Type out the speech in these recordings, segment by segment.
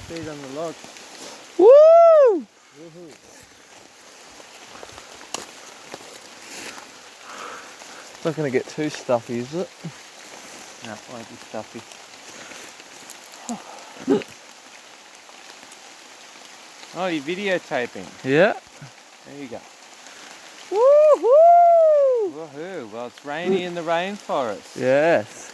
Feed on the log. Woo! Woohoo! It's not going to get too stuffy, is it? No, it won't be stuffy. Oh, you're videotaping. Yeah. There you go. Woohoo! Woohoo! Well, it's rainy in the rainforest. Yes.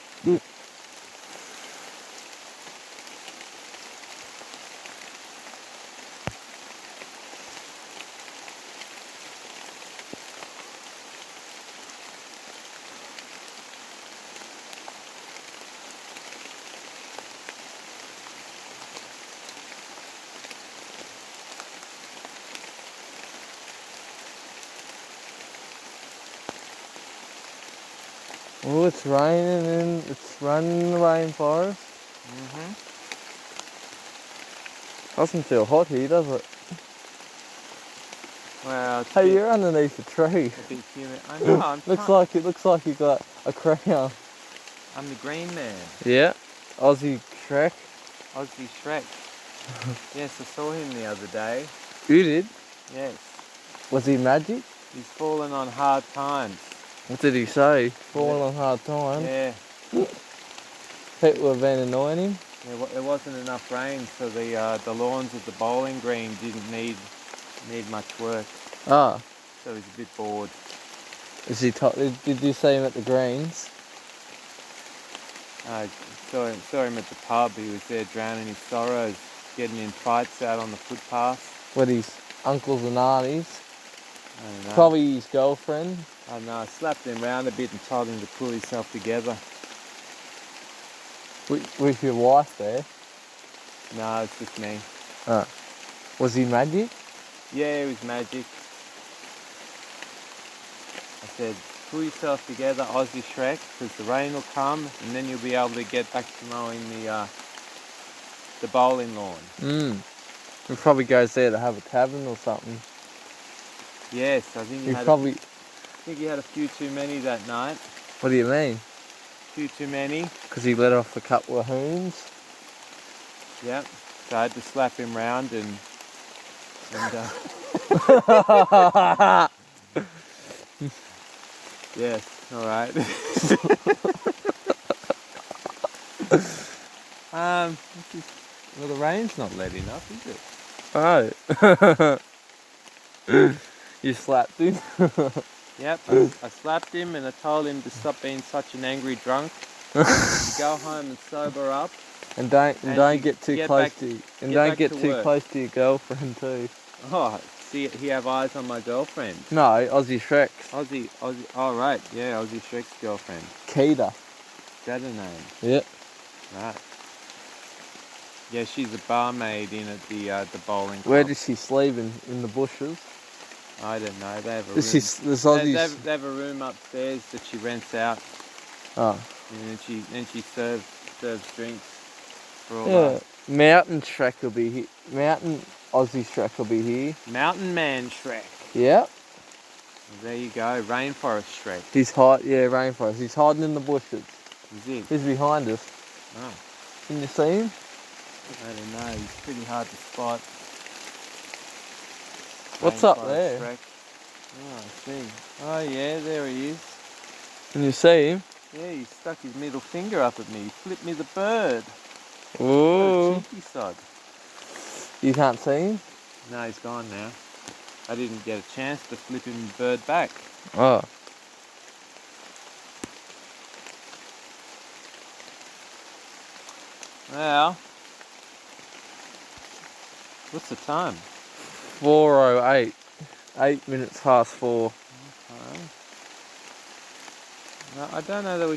Oh, it's raining and it's running in the rainforest. Doesn't feel hot here, does it? Well, it's Hey, you're underneath the tree. a bit humid. I know. Looks like you got a crown. I'm the green man. Yeah. Aussie Shrek. Aussie Shrek. Yes, I saw him the other day. You did? Yes. Was he magic? He's fallen on hard times. What did he say? Falling on hard times. Yeah. People have been annoying him. There wasn't enough rain, so the lawns of the bowling green didn't need much work. Ah. So he's a bit bored. Is he? Did you see him at the greens? I saw him at the pub. He was there drowning his sorrows, getting in fights out on the footpath. With his uncles and aunties. I don't know. Probably his girlfriend. I don't know. I slapped him round a bit and told him to pull himself together. With your wife there. No, it's just me. Ah. Was he magic? Yeah, it was magic. I said, pull yourself together, Aussie Shrek, because the rain will come and then you'll be able to get back to mowing the bowling lawn. He probably goes there to have a tavern or something. Yes, I think he had a few too many that night. What do you mean? Few too many. Because he let off a couple of hoons? Yep. So I had to slap him round and yes, alright. Well, the rain's not letting up, is it? Oh. You slapped him? Yep, I slapped him and I told him to stop being such an angry drunk. To go home and sober up. And don't get too close to your girlfriend too. Oh, see, he have eyes on my girlfriend. No, Aussie Shrek's. Aussie. Oh right, yeah, Aussie Shrek's girlfriend. Keita. Is that her name? Yep. Right. Yeah, she's a barmaid in at the bowling club. Where does she sleep in the bushes? I don't know. They have a room. They have a room upstairs that she rents out. Oh. And then she serves drinks for all that. Mountain Shrek will be here. Mountain Aussie Shrek will be here. Mountain Man Shrek. Yeah. Well, there you go. Rainforest Shrek. He's rainforest. He's hiding in the bushes. Is he? He's behind us. Oh. Can you see him? I don't know. He's pretty hard to spot. What's up there? Shrek. Oh, I see. Oh yeah, there he is. Can you see him? Yeah, he stuck his middle finger up at me. He flipped me the bird. Ooh. What a cheeky sod. You can't see him? No, he's gone now. I didn't get a chance to flip him the bird back. Oh. Well, what's the time? 4:08. 8 minutes past 4. Okay. No, I don't know that we can